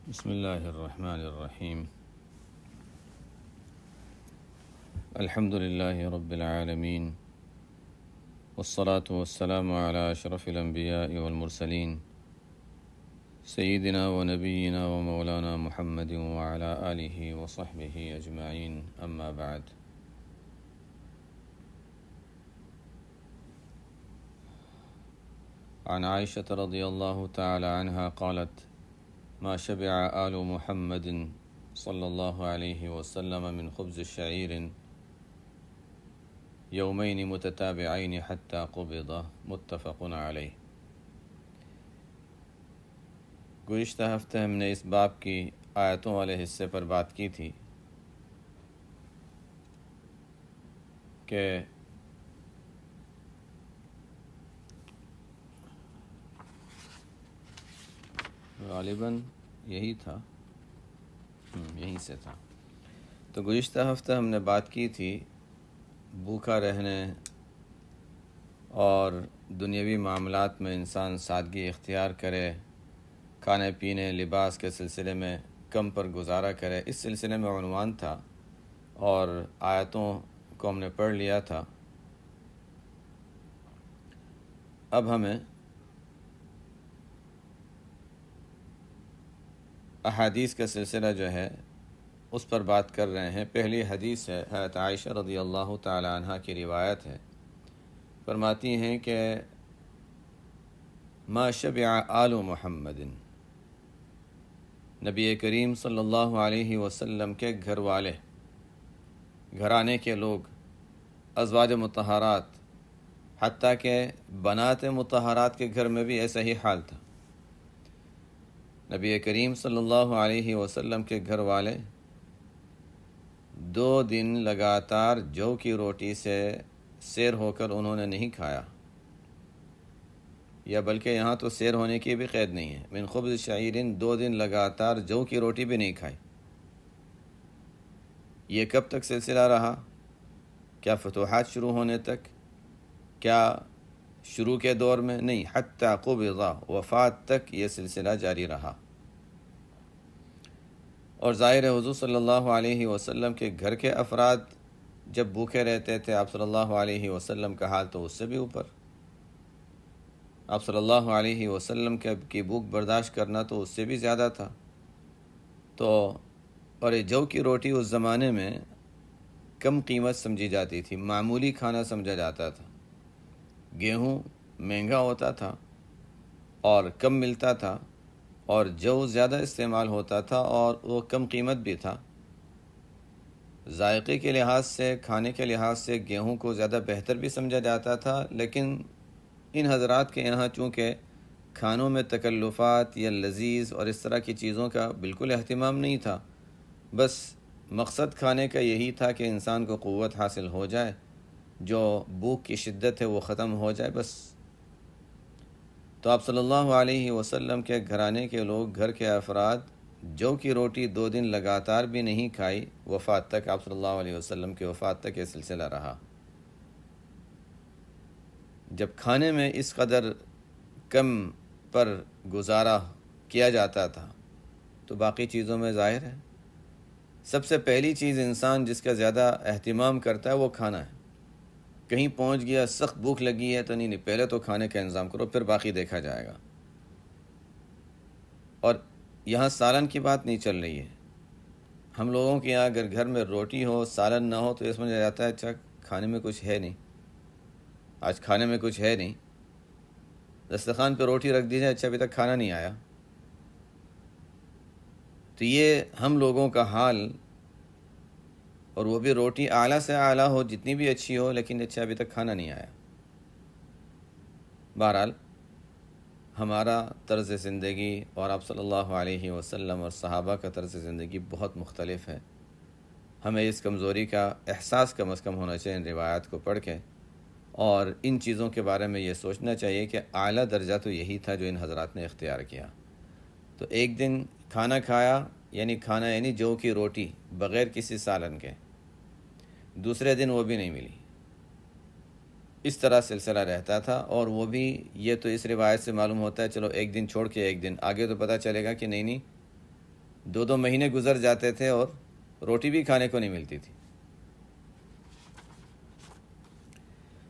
بسم اللہ الرحمن الرحیم الحمد للہ رب العالمین والصلاة والسلام علی اشرف الانبیاء والمرسلین سیدنا و نبینا و مولانا محمد وعلی آلہ وصحبہ اجمعین اما بعد. عن عائشة رضی اللہ تعالی عنہا قالت ما شبع آل محمد صلی اللہ علیہ وسلم من خبز شعیر یومین متتابعین حتی قبض متفق علیہ. گزشتہ ہفتے ہم نے اس باب کی آیتوں والے حصے پر بات کی تھی کہ غالباً یہی تھا، یہیں سے تھا. تو گزشتہ ہفتے ہم نے بات کی تھی بھوکا رہنے اور دنیاوی معاملات میں انسان سادگی اختیار کرے، کھانے پینے لباس کے سلسلے میں کم پر گزارا کرے. اس سلسلے میں عنوان تھا اور آیتوں کو ہم نے پڑھ لیا تھا. اب ہمیں احادیث کا سلسلہ جو ہے اس پر بات کر رہے ہیں. پہلی حدیث ہے، حضرت عائشہ رضی اللہ تعالی عنہ کی روایت ہے. فرماتی ہیں کہ ما شبع آل محمد، نبی کریم صلی اللہ علیہ وسلم کے گھر والے، گھرانے کے لوگ، ازواج مطہرات، حتیٰ کہ بنات مطہرات کے گھر میں بھی ایسا ہی حال تھا. نبی کریم صلی اللہ علیہ وسلم کے گھر والے 2 دن لگاتار جو کی روٹی سے سیر ہو کر انہوں نے نہیں کھایا، یا بلکہ یہاں تو سیر ہونے کی بھی قید نہیں ہے. من خبز شعیرن، 2 دن لگاتار جو کی روٹی بھی نہیں کھائی. یہ کب تک سلسلہ رہا؟ کیا فتوحات شروع ہونے تک؟ کیا شروع کے دور میں؟ نہیں، حتی قبض، وفات تک یہ سلسلہ جاری رہا. اور ظاہر حضور صلی اللہ علیہ وسلم کے گھر کے افراد جب بھوکے رہتے تھے، آپ صلی اللہ علیہ وسلم کا حال تو اس سے بھی اوپر. آپ صلی اللہ علیہ وسلم کی بھوک برداشت کرنا تو اس سے بھی زیادہ تھا. تو اور یہ جو کی روٹی اس زمانے میں کم قیمت سمجھی جاتی تھی، معمولی کھانا سمجھا جاتا تھا. گیہوں مہنگا ہوتا تھا اور کم ملتا تھا، اور جو زیادہ استعمال ہوتا تھا اور وہ کم قیمت بھی تھا. ذائقے کے لحاظ سے، کھانے کے لحاظ سے گیہوں کو زیادہ بہتر بھی سمجھا جاتا تھا. لیکن ان حضرات کے یہاں چونکہ کھانوں میں تکلفات یا لذیذ اور اس طرح کی چیزوں کا بالکل اہتمام نہیں تھا، بس مقصد کھانے کا یہی تھا کہ انسان کو قوت حاصل ہو جائے، جو بھوک کی شدت ہے وہ ختم ہو جائے بس. تو آپ صلی اللہ علیہ وسلم کے گھرانے کے لوگ، گھر کے افراد جو کی روٹی 2 دن لگاتار بھی نہیں کھائی، وفات تک، آپ صلی اللہ علیہ وسلم کی وفات تک یہ سلسلہ رہا. جب کھانے میں اس قدر کم پر گزارا کیا جاتا تھا تو باقی چیزوں میں ظاہر ہے سب سے پہلی چیز انسان جس کا زیادہ اہتمام کرتا ہے وہ کھانا ہے. کہیں پہنچ گیا، سخت بھوک لگی ہے تو نہیں، پہلے تو کھانے کا انتظام کرو، پھر باقی دیکھا جائے گا. اور یہاں سالن کی بات نہیں چل رہی ہے. ہم لوگوں کے یہاں اگر گھر میں روٹی ہو، سالن نہ ہو تو یہ سمجھا جاتا ہے اچھا کھانے میں کچھ ہے نہیں، آج کھانے میں کچھ ہے نہیں. دسترخوان پہ روٹی رکھ دی جائے، اچھا ابھی تک کھانا نہیں آیا. تو یہ ہم لوگوں کا حال، اور وہ بھی روٹی اعلیٰ سے اعلیٰ ہو، جتنی بھی اچھی ہو، لیکن اچھا ابھی تک کھانا نہیں آیا. بہرحال ہمارا طرز زندگی اور آپ صلی اللہ علیہ وسلم اور صحابہ کا طرز زندگی بہت مختلف ہے. ہمیں اس کمزوری کا احساس کم از کم ہونا چاہیے ان روایات کو پڑھ کے، اور ان چیزوں کے بارے میں یہ سوچنا چاہیے کہ اعلیٰ درجہ تو یہی تھا جو ان حضرات نے اختیار کیا. تو ایک دن کھانا کھایا، یعنی جو کی روٹی بغیر کسی سالن کے، دوسرے دن وہ بھی نہیں ملی. اس طرح سلسلہ رہتا تھا. اور وہ بھی یہ تو اس روایت سے معلوم ہوتا ہے، چلو ایک دن چھوڑ کے ایک دن، آگے تو پتہ چلے گا کہ نہیں دو مہینے گزر جاتے تھے اور روٹی بھی کھانے کو نہیں ملتی تھی۔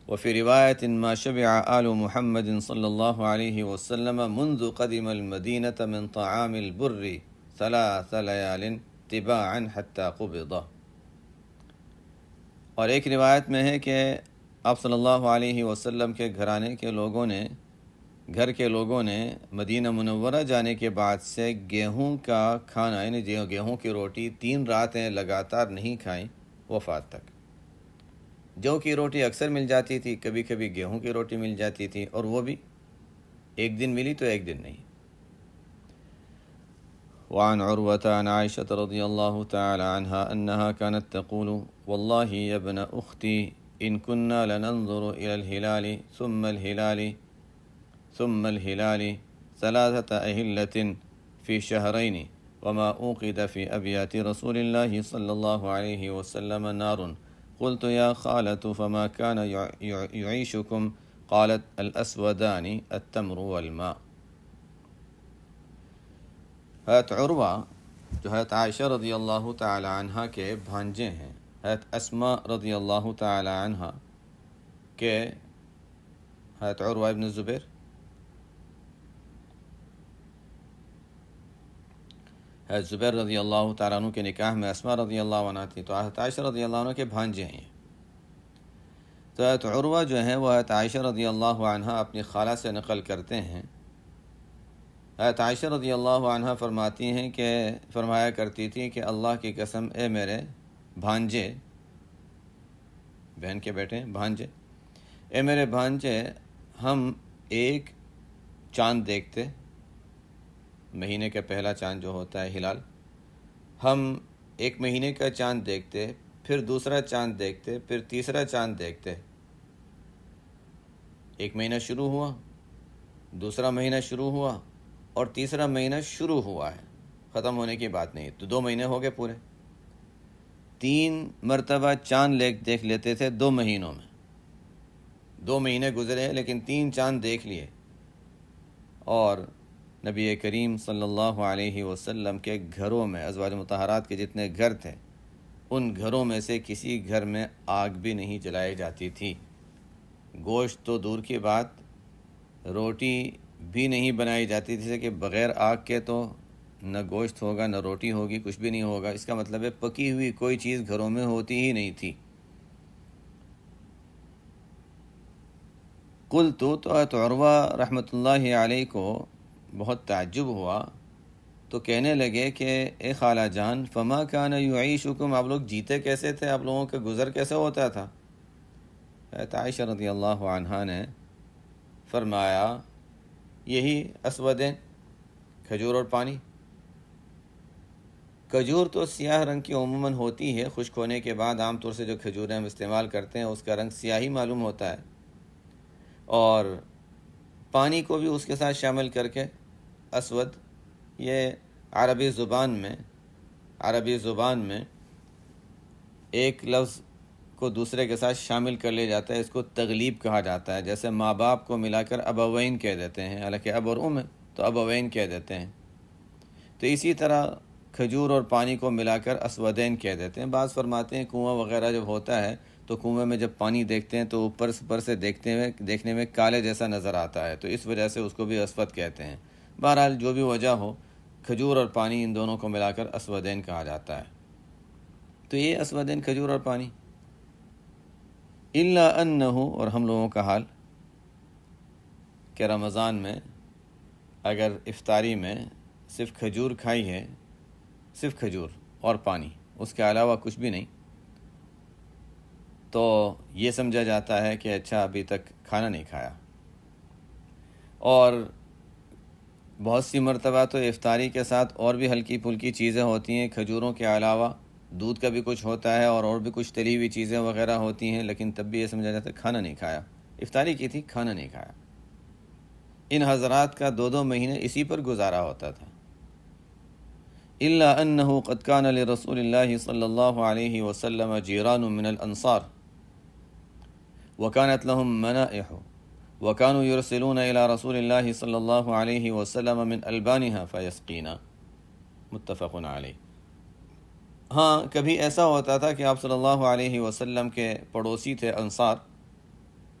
وفي رواية ما شبع آل محمد صلى الله عليه وسلم منذ قدم المدينة من طعام البر 3 ليال تباعا حتى قبض۔ اور ایک روایت میں ہے کہ آپ صلی اللہ علیہ وسلم کے گھرانے کے لوگوں نے، گھر کے لوگوں نے مدینہ منورہ جانے کے بعد سے گیہوں کا کھانا، یعنی گیہوں کی روٹی 3 راتیں لگاتار نہیں کھائیں وفات تک۔ جو کی روٹی اکثر مل جاتی تھی، کبھی کبھی گیہوں کی روٹی مل جاتی تھی، اور وہ بھی ایک دن ملی تو ایک دن نہیں۔ وعن عروة عن عائشة رضي الله تعالى عنها أنها كانت تقول والله يا ابن أختي إن كنا لننظر إلى الهلال ثم الهلال 3 أهلة في شهرين وما أوقد في أبيات رسول الله صلى الله عليه وسلم نار قلت يا خالة فما كان يعيشكم قالت الأسودان التمر والماء۔ حضرت عروہ جو حضرت عائشہ رضی اللہ تعالی عنہ کے بھانجے ہیں، حضرت اسماء رضی اللہ تعالی عنہ کے حضرت عروہ ابن زبیر، حضرت زبیر رضی اللہ تعالیٰ عنہ کے نکاح میں اسماء رضی اللہ عنہ تھی، تو حضرت عائشہ رضی اللہ عنہ کے بھانجے ہیں۔ تو حضرت عروہ جو ہیں وہ حضرت عائشہ رضی اللہ عنہ اپنی خالہ سے نقل کرتے ہیں۔ حضرت عائشہ رضی اللہ عنہ فرماتی ہیں کہ فرمایا کرتی تھی کہ اللہ کی قسم اے میرے بھانجے، بہن کے بیٹے بھانجے، اے میرے بھانجے، ہم ایک چاند دیکھتے، مہینے کا پہلا چاند جو ہوتا ہے ہلال، ہم ایک مہینے کا چاند دیکھتے، پھر دوسرا چاند دیکھتے، پھر تیسرا چاند دیکھتے۔ ایک مہینہ شروع ہوا، دوسرا مہینہ شروع ہوا، اور تیسرا مہینہ شروع ہوا ہے، ختم ہونے کی بات نہیں، تو 2 مہینے ہو گئے پورے۔ 3 مرتبہ چاند دیکھ لیتے تھے 2 مہینوں میں، 2 مہینے گزرے لیکن 3 چاند دیکھ لیے۔ اور نبی کریم صلی اللہ علیہ وسلم کے گھروں میں، ازواج مطہرات کے جتنے گھر تھے، ان گھروں میں سے کسی گھر میں آگ بھی نہیں جلائی جاتی تھی۔ گوشت تو دور کی بات، روٹی بھی نہیں بنائی جاتی تھی کہ بغیر آگ کے تو نہ گوشت ہوگا نہ روٹی ہوگی، کچھ بھی نہیں ہوگا۔ اس کا مطلب ہے پکی ہوئی کوئی چیز گھروں میں ہوتی ہی نہیں تھی۔ قلت تو عروہ رحمۃ اللہ علیہ کو بہت تعجب ہوا، تو کہنے لگے کہ اے خالہ جان فما کان یعیشکم، آپ لوگ جیتے کیسے تھے، آپ لوگوں کا گزر کیسے ہوتا تھا؟ حضرت عائشہ رضی اللہ عنہا نے فرمایا یہی اسودین، کھجور اور پانی۔ کھجور تو سیاہ رنگ کی عموماً ہوتی ہے، خشک ہونے کے بعد عام طور سے جو کھجوریں ہم استعمال کرتے ہیں اس کا رنگ سیاہی معلوم ہوتا ہے، اور پانی کو بھی اس کے ساتھ شامل کر کے اسود، یہ عربی زبان میں ایک لفظ کو دوسرے کے ساتھ شامل کر لیا جاتا ہے، اس کو تغلیب کہا جاتا ہے۔ جیسے ماں باپ کو ملا کر ابوین کہہ دیتے ہیں، حالانکہ اب اور ام ہے تو ابوین کہہ دیتے ہیں، تو اسی طرح کھجور اور پانی کو ملا کر اسودین کہہ دیتے ہیں۔ بعض فرماتے ہیں کنواں وغیرہ جب ہوتا ہے تو کنویں میں جب پانی دیکھتے ہیں تو اوپر سے دیکھنے میں کالے جیسا نظر آتا ہے، تو اس وجہ سے اس کو بھی اسود کہتے ہیں۔ بہرحال جو بھی وجہ ہو، کھجور اور پانی ان دونوں کو ملا کر اسودین کہا جاتا ہے۔ تو یہ اسودین کھجور اور پانی۔ الا انہ، اور ہم لوگوں کا حال کہ رمضان میں اگر افطاری میں صرف کھجور کھائی ہے، صرف کھجور اور پانی، اس کے علاوہ کچھ بھی نہیں، تو یہ سمجھا جاتا ہے کہ اچھا ابھی تک کھانا نہیں کھایا۔ اور بہت سی مرتبہ تو افطاری کے ساتھ اور بھی ہلکی پھلکی چیزیں ہوتی ہیں، کھجوروں کے علاوہ دودھ کا بھی کچھ ہوتا ہے اور بھی کچھ تلی ہوئی چیزیں وغیرہ ہوتی ہیں، لیکن تب بھی یہ سمجھا جاتا ہے کھانا نہیں کھایا، افطاری کی تھی کھانا نہیں کھایا۔ ان حضرات کا 2 مہینے اسی پر گزارا ہوتا تھا۔ الا انه قد كان لرسول الله صلى الله عليه وسلم جيران من الانصار وكانت لهم منائح وكانوا يرسلون الى رسول الله صلى الله عليه وسلم من البانها فيسقينا متفق علیہ۔ ہاں کبھی ایسا ہوتا تھا کہ آپ صلی اللہ علیہ وسلم کے پڑوسی تھے انصار،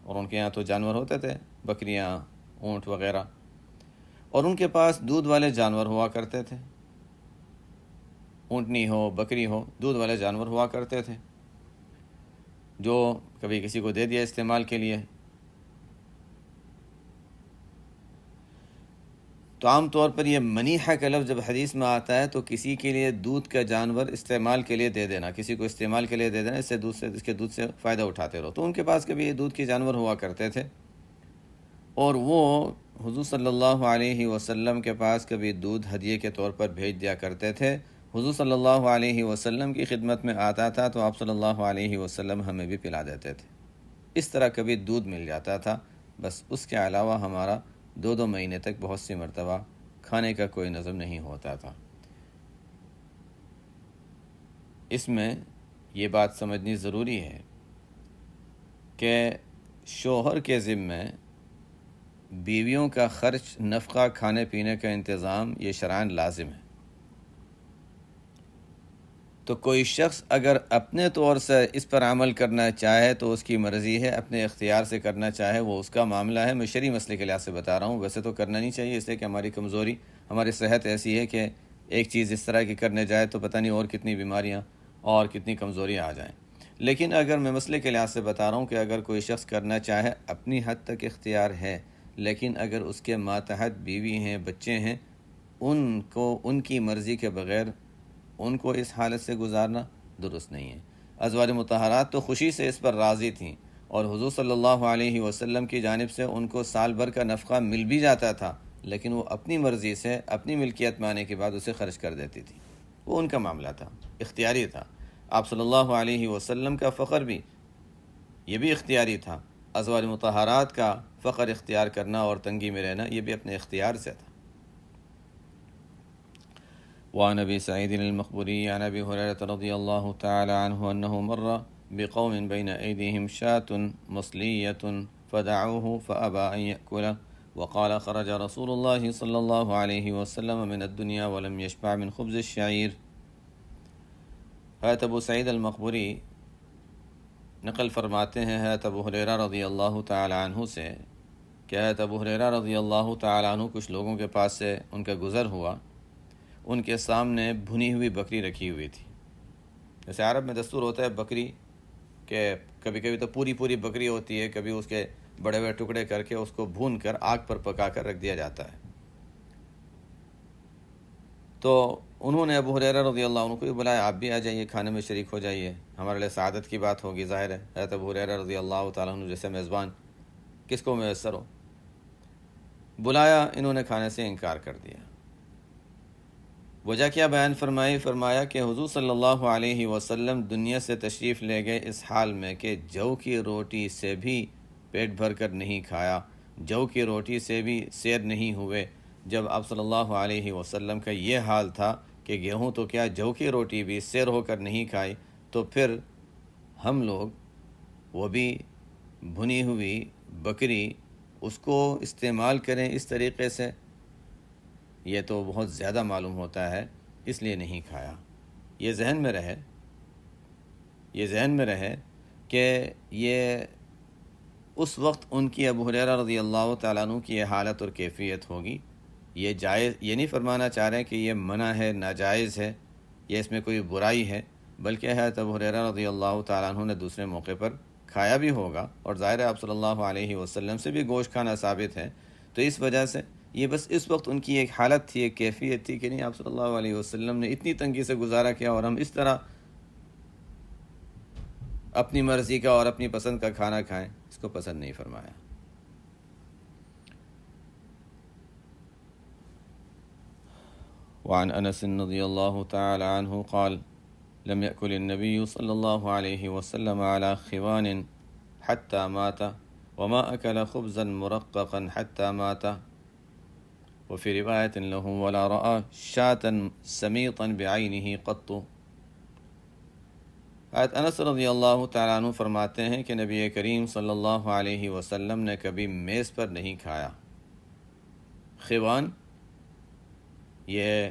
اور ان کے یہاں تو جانور ہوتے تھے، بکریاں، اونٹ وغیرہ، اور ان کے پاس دودھ والے جانور ہوا کرتے تھے، اونٹنی ہو، بکری ہو، دودھ والے جانور ہوا کرتے تھے، جو کبھی کسی کو دے دیا استعمال کے لیے۔ تو عام طور پر یہ منیحہ کا لفظ جب حدیث میں آتا ہے تو کسی کے لیے دودھ کا جانور استعمال کے لیے دے دینا، کسی کو استعمال کے لیے دے دینا، اس کے دودھ سے فائدہ اٹھاتے رہو۔ تو ان کے پاس کبھی یہ دودھ کے جانور ہوا کرتے تھے، اور وہ حضور صلی اللہ علیہ وسلم کے پاس کبھی دودھ ہدیے کے طور پر بھیج دیا کرتے تھے۔ حضور صلی اللہ علیہ وسلم کی خدمت میں آتا تھا تو آپ صلی اللہ علیہ وسلم ہمیں بھی پلا دیتے تھے۔ اس طرح کبھی دودھ مل جاتا تھا، بس اس کے علاوہ ہمارا 2 مہینے تک بہت سی مرتبہ کھانے کا کوئی نظم نہیں ہوتا تھا۔ اس میں یہ بات سمجھنی ضروری ہے کہ شوہر کے ذمے بیویوں کا خرچ، نفقہ، کھانے پینے کا انتظام یہ شرعاً لازم ہے۔ تو کوئی شخص اگر اپنے طور سے اس پر عمل کرنا چاہے تو اس کی مرضی ہے، اپنے اختیار سے کرنا چاہے وہ اس کا معاملہ ہے۔ میں شرعی مسئلے کے لحاظ سے بتا رہا ہوں، ویسے تو کرنا نہیں چاہیے، اس لیے کہ ہماری کمزوری، ہماری صحت ایسی ہے کہ ایک چیز اس طرح کی کرنے جائے تو پتہ نہیں اور کتنی بیماریاں اور کتنی کمزوریاں آ جائیں۔ لیکن اگر میں مسئلے کے لحاظ سے بتا رہا ہوں کہ اگر کوئی شخص کرنا چاہے، اپنی حد تک اختیار ہے، لیکن اگر اس کے ماتحت بیوی ہیں، بچے ہیں، ان کی مرضی کے بغیر ان کو اس حالت سے گزارنا درست نہیں ہے۔ ازواج مطہرات تو خوشی سے اس پر راضی تھیں، اور حضور صلی اللہ علیہ وسلم کی جانب سے ان کو سال بھر کا نفقہ مل بھی جاتا تھا، لیکن وہ اپنی مرضی سے، اپنی ملکیت میں آنے کے بعد اسے خرچ کر دیتی تھی۔ وہ ان کا معاملہ تھا، اختیاری تھا۔ آپ صلی اللہ علیہ وسلم کا فخر بھی، یہ بھی اختیاری تھا۔ ازواج مطہرات کا فخر اختیار کرنا اور تنگی میں رہنا یہ بھی اپنے اختیار سے تھا۔ وعن ابي سعيد المقبري عن ابي هريره رضي الله تعالى عنه انه مر بقوم بين ايديهم شاة مصلية فدعوه فابى ان ياكله وقال خرج رسول الله صلى الله عليه وسلم من الدنيا ولم يشبع من خبز الشعير۔ حضرت ابو سعید المقبری نقل فرماتے ہیں حضرت ابو ہریرہ رضی اللہ تعالی عنہ سے کہ حضرت ابو ہریرہ رضی اللہ تعالی عنہ کچھ لوگوں کے پاس سے ان کا گزر ہوا، ان کے سامنے بھنی ہوئی بکری رکھی ہوئی تھی۔ جیسے عرب میں دستور ہوتا ہے بکری کہ کبھی کبھی تو پوری بکری ہوتی ہے، کبھی اس کے بڑے بڑے ٹکڑے کر کے اس کو بھون کر آگ پر پکا کر رکھ دیا جاتا ہے۔ تو انہوں نے ابو ہریرہ رضی اللہ عنہ کو بھی بلایا، آپ بھی آ جائیے، کھانے میں شریک ہو جائیے، ہمارے لیے سعادت کی بات ہوگی۔ ظاہر ہے حضرت ابو ہریرہ رضی اللہ تعالیٰ عنہ جیسے میزبان کس کو میسر ہو۔ بلایا، انہوں نے کھانے سے انکار کر دیا۔ وجہ کیا بیان فرمایا کہ حضور صلی اللہ علیہ وسلم دنیا سے تشریف لے گئے اس حال میں کہ جو کی روٹی سے بھی پیٹ بھر کر نہیں کھایا، جو کی روٹی سے بھی سیر نہیں ہوئے۔ جب آپ صلی اللہ علیہ وسلم کا یہ حال تھا کہ گیہوں تو کیا، جو کی روٹی بھی سیر ہو کر نہیں کھائی، تو پھر ہم لوگ وہ بھی بھنی ہوئی بکری اس کو استعمال کریں اس طریقے سے، یہ تو بہت زیادہ معلوم ہوتا ہے، اس لیے نہیں کھایا۔ یہ ذہن میں رہے کہ یہ اس وقت ان کی ابو ہریرہ رضی اللہ تعالیٰ عنہ کی یہ حالت اور کیفیت ہوگی۔ یہ جائز، یہ نہیں فرمانا چاہ رہے کہ یہ منع ہے، ناجائز ہے، یہ اس میں کوئی برائی ہے، بلکہ حضرت ابو ہریرہ رضی اللہ تعالیٰ عنہ نے دوسرے موقع پر کھایا بھی ہوگا، اور ظاہر ہے آپ صلی اللہ علیہ وسلم سے بھی گوشت کھانا ثابت ہے، تو اس وجہ سے یہ بس اس وقت ان کی ایک حالت تھی، ایک کیفیت تھی کہ نہیں، آپ صلی اللہ علیہ وسلم نے اتنی تنگی سے گزارا کیا اور ہم اس طرح اپنی مرضی کا اور اپنی پسند کا کھانا کھائیں، اس کو پسند نہیں فرمایا۔ وعن انس رضی اللہ تعالی عنہ قال لم يأكل النبي صلى الله عليه وسلم على خوان حتى مات وما أكل خبزا مرققا حتى مات وفي رواية له ولا رأى شاة سميطا بعينه قط۔ حضرت انس رضی اللہ تعالیٰ عنہ فرماتے ہیں کہ نبی کریم صلی اللہ علیہ وسلم نے کبھی میز پر نہیں کھایا۔ خوان یہ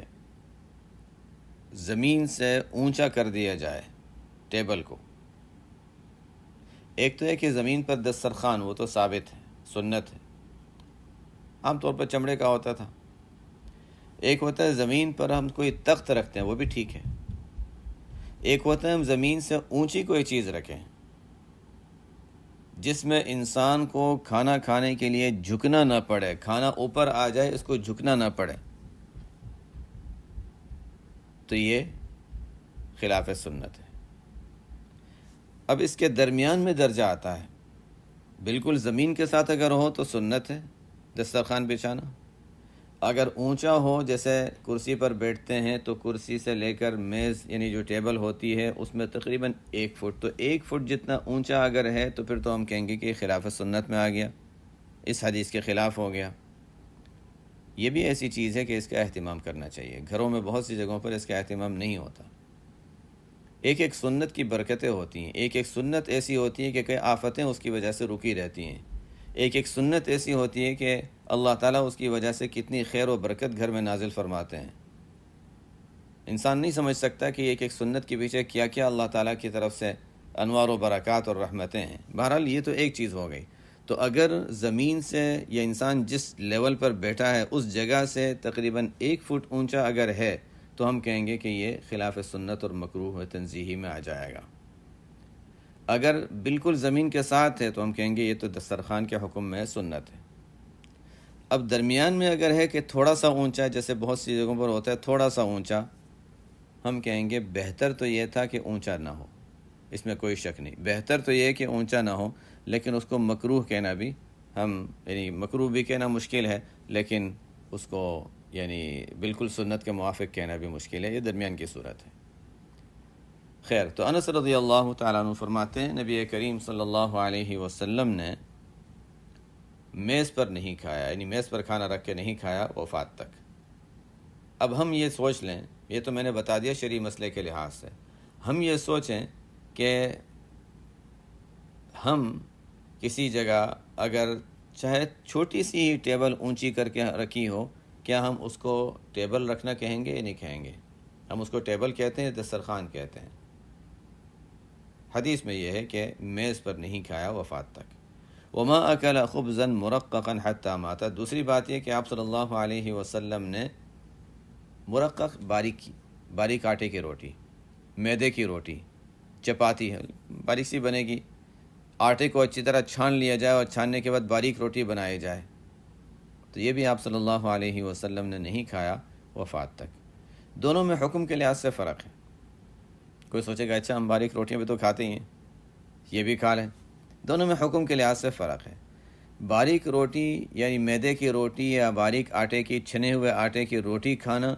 زمین سے اونچا کر دیا جائے ٹیبل کو، ایک تو ہے کہ زمین پر دسترخوان، وہ تو ثابت ہے، سنت ہے، عام طور پر چمڑے کا ہوتا تھا۔ ایک ہوتا ہے زمین پر ہم کوئی تخت رکھتے ہیں، وہ بھی ٹھیک ہے۔ ایک ہوتا ہے ہم زمین سے اونچی کوئی چیز رکھیں جس میں انسان کو کھانا کھانے کے لیے جھکنا نہ پڑے، کھانا اوپر آ جائے اس کو جھکنا نہ پڑے، تو یہ خلاف سنت ہے۔ اب اس کے درمیان میں درجہ آتا ہے، بالکل زمین کے ساتھ اگر ہو تو سنت ہے دسترخوان بچھانا، اگر اونچا ہو جیسے کرسی پر بیٹھتے ہیں تو کرسی سے لے کر میز یعنی جو ٹیبل ہوتی ہے اس میں تقریباً 1 فٹ، تو 1 فٹ جتنا اونچا اگر ہے تو پھر تو ہم کہیں گے کہ یہ خلاف سنت میں آ گیا، اس حدیث کے خلاف ہو گیا۔ یہ بھی ایسی چیز ہے کہ اس کا اہتمام کرنا چاہیے، گھروں میں بہت سی جگہوں پر اس کا اہتمام نہیں ہوتا۔ ایک ایک سنت کی برکتیں ہوتی ہیں، ایک ایک سنت ایسی ہوتی ہے کہ کئی آفتیں اس کی وجہ سے رکی رہتی ہیں، ایک ایک سنت ایسی ہوتی ہے کہ اللہ تعالیٰ اس کی وجہ سے کتنی خیر و برکت گھر میں نازل فرماتے ہیں۔ انسان نہیں سمجھ سکتا کہ ایک ایک سنت کے پیچھے کیا کیا اللہ تعالیٰ کی طرف سے انوار و برکات اور رحمتیں ہیں۔ بہرحال یہ تو ایک چیز ہو گئی۔ تو اگر زمین سے یا انسان جس لیول پر بیٹھا ہے اس جگہ سے تقریباً 1 فٹ اونچا اگر ہے تو ہم کہیں گے کہ یہ خلاف سنت اور مکروہ تنزیہی میں آ جائے گا۔ اگر بالکل زمین کے ساتھ ہے تو ہم کہیں گے یہ تو دسترخوان کے حکم میں سنت ہے۔ اب درمیان میں اگر ہے کہ تھوڑا سا اونچا، جیسے بہت سی جگہوں پر ہوتا ہے تھوڑا سا اونچا، ہم کہیں گے بہتر تو یہ تھا کہ اونچا نہ ہو، اس میں کوئی شک نہیں، بہتر تو یہ کہ اونچا نہ ہو، لیکن اس کو مکروہ کہنا بھی یعنی مکروہ بھی کہنا مشکل ہے، لیکن اس کو یعنی بالکل سنت کے موافق کہنا بھی مشکل ہے، یہ درمیان کی صورت ہے۔ خیر، تو انس رضی اللہ تعالیٰ عنہ فرماتے ہیں نبی کریم صلی اللہ علیہ وسلم نے میز پر نہیں کھایا، یعنی میز پر کھانا رکھ کے نہیں کھایا وفات تک۔ اب ہم یہ سوچ لیں، یہ تو میں نے بتا دیا شرعی مسئلے کے لحاظ سے، ہم یہ سوچیں کہ ہم کسی جگہ اگر چاہے چھوٹی سی ہی ٹیبل اونچی کر کے رکھی ہو، کیا ہم اس کو ٹیبل رکھنا کہیں گے یا نہیں کہیں گے؟ ہم اس کو ٹیبل کہتے ہیں، دسترخوان کہتے ہیں۔ حدیث میں یہ ہے کہ میز پر نہیں کھایا وفات تک۔ وما اکل خبزا مرققا حتی مات۔ دوسری بات یہ کہ آپ صلی اللہ علیہ وسلم نے مرقق باریک آٹے کی روٹی، میدے کی روٹی، چپاتی ہے باریک سی بنے گی، آٹے کو اچھی طرح چھان لیا جائے اور چھاننے کے بعد باریک روٹی بنائی جائے، تو یہ بھی آپ صلی اللہ علیہ وسلم نے نہیں کھایا وفات تک۔ دونوں میں حکم کے لحاظ سے فرق ہے۔ کوئی سوچے گا اچھا ہم باریک روٹیاں بھی تو کھاتے ہی ہیں، یہ بھی کھا لیں، دونوں میں حکم کے لحاظ سے فرق ہے۔ باریک روٹی یعنی میدے کی روٹی یا باریک آٹے کی چھنے ہوئے آٹے کی روٹی کھانا،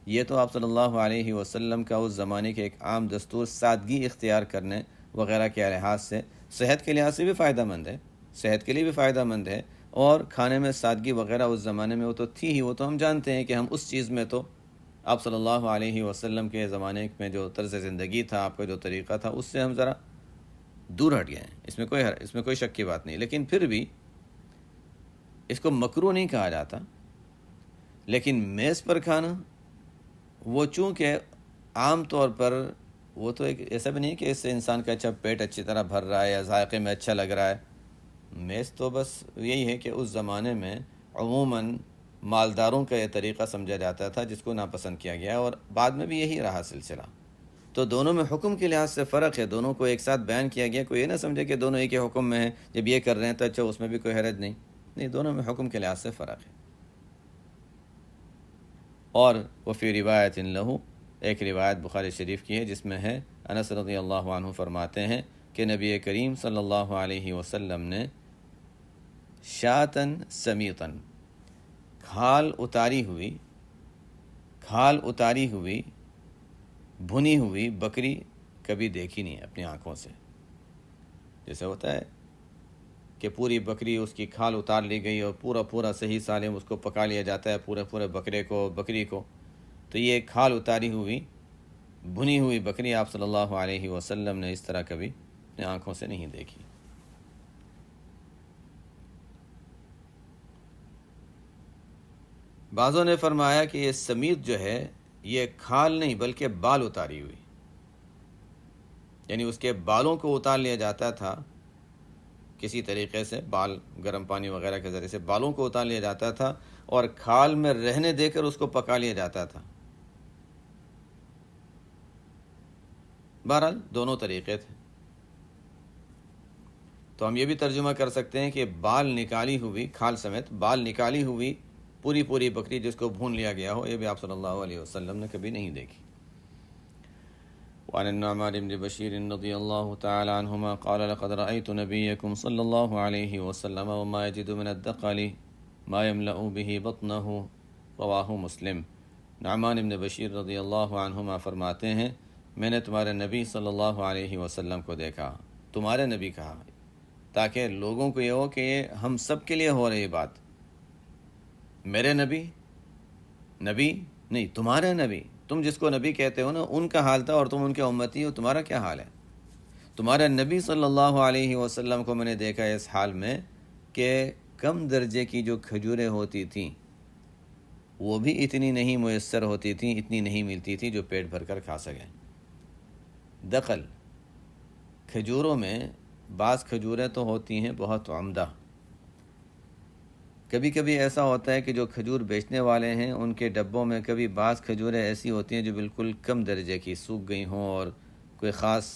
یہ تو آپ صلی اللہ علیہ وسلم کا اس زمانے کے ایک عام دستور، سادگی اختیار کرنے وغیرہ کے لحاظ سے، صحت کے لحاظ سے بھی فائدہ مند ہے، صحت کے لیے بھی فائدہ مند ہے، اور کھانے میں سادگی وغیرہ اس زمانے میں وہ تو تھی ہی، وہ تو ہم جانتے ہیں کہ ہم اس چیز میں تو آپ صلی اللہ علیہ وسلم کے زمانے میں جو طرز زندگی تھا، آپ کا جو طریقہ تھا، اس سے ہم ذرا دور ہٹ گئے ہیں، اس میں کوئی شک کی بات نہیں، لیکن پھر بھی اس کو مکروہ نہیں کہا جاتا۔ لیکن میز پر کھانا، وہ چونکہ عام طور پر وہ تو ایک ایسا بھی نہیں کہ اس سے انسان کا اچھا پیٹ اچھی طرح بھر رہا ہے یا ذائقے میں اچھا لگ رہا ہے، میز تو بس یہی ہے کہ اس زمانے میں عموماً مالداروں کا یہ طریقہ سمجھا جاتا تھا جس کو ناپسند کیا گیا، اور بعد میں بھی یہی رہا سلسلہ۔ تو دونوں میں حکم کے لحاظ سے فرق ہے، دونوں کو ایک ساتھ بیان کیا گیا، کوئی یہ نہ سمجھے کہ دونوں ایک ہی حکم میں ہیں، جب یہ کر رہے ہیں تو اچھا اس میں بھی کوئی حرج نہیں، دونوں میں حکم کے لحاظ سے فرق ہے۔ اور وفی روایت لہو، ایک روایت بخاری شریف کی ہے جس میں ہے انس رضی اللہ عنہ فرماتے ہیں کہ نبی کریم صلی اللہ علیہ وسلم نے شاتن سمیتن، کھال اتاری ہوئی بھنی ہوئی بکری کبھی دیکھی نہیں اپنی آنکھوں سے۔ جیسے ہوتا ہے کہ پوری بکری اس کی کھال اتار لی گئی اور پورا صحیح سالم اس کو پکا لیا جاتا ہے، پورے بکری کو، تو یہ کھال اتاری ہوئی بھنی ہوئی بکری آپ صلی اللہ علیہ وسلم نے اس طرح کبھی اپنی آنکھوں سے نہیں دیکھی۔ بعضوں نے فرمایا کہ یہ سمیت جو ہے یہ کھال نہیں بلکہ بال اتاری ہوئی، یعنی اس کے بالوں کو اتار لیا جاتا تھا کسی طریقے سے، بال گرم پانی وغیرہ کے ذریعے سے بالوں کو اتار لیا جاتا تھا اور کھال میں رہنے دے کر اس کو پکا لیا جاتا تھا۔ بہرحال دونوں طریقے تھے۔ تو ہم یہ بھی ترجمہ کر سکتے ہیں کہ بال نکالی ہوئی، کھال سمیت بال نکالی ہوئی پوری بکری جس کو بھون لیا گیا ہو، یہ بھی آپ صلی اللہ علیہ وسلم نے کبھی نہیں دیکھی۔ وعن النعمان بن بشیر رضی اللہ تعالی عنہما قال لقد رأيت نبيكم صلی اللہ علیہ وسلم وما يجد من الدقل ما يملأ به بطنه رواہ مسلم۔ نعمان بن بشیر رضی اللہ عنہما فرماتے ہیں میں نے تمہارے نبی صلی اللہ علیہ وسلم کو دیکھا، تمہارے نبی کہا تاکہ لوگوں کو یہ ہو کہ یہ ہم سب کے لیے ہو رہی بات، میرے نبی نہیں، تمہارے نبی، تم جس کو نبی کہتے ہو نا ان کا حال تھا اور تم ان کے امتی ہو، تمہارا کیا حال ہے؟ تمہارے نبی صلی اللہ علیہ وسلم کو میں نے دیکھا اس حال میں کہ کم درجے کی جو کھجوریں ہوتی تھیں وہ بھی اتنی نہیں میسر ہوتی تھیں، اتنی نہیں ملتی تھی جو پیٹ بھر کر کھا سکیں۔ دخل کھجوروں میں بعض کھجوریں تو ہوتی ہیں بہت عمدہ، کبھی کبھی ایسا ہوتا ہے کہ جو کھجور بیچنے والے ہیں ان کے ڈبوں میں کبھی بعض کھجوریں ایسی ہوتی ہیں جو بالکل کم درجے کی سوکھ گئی ہوں اور کوئی خاص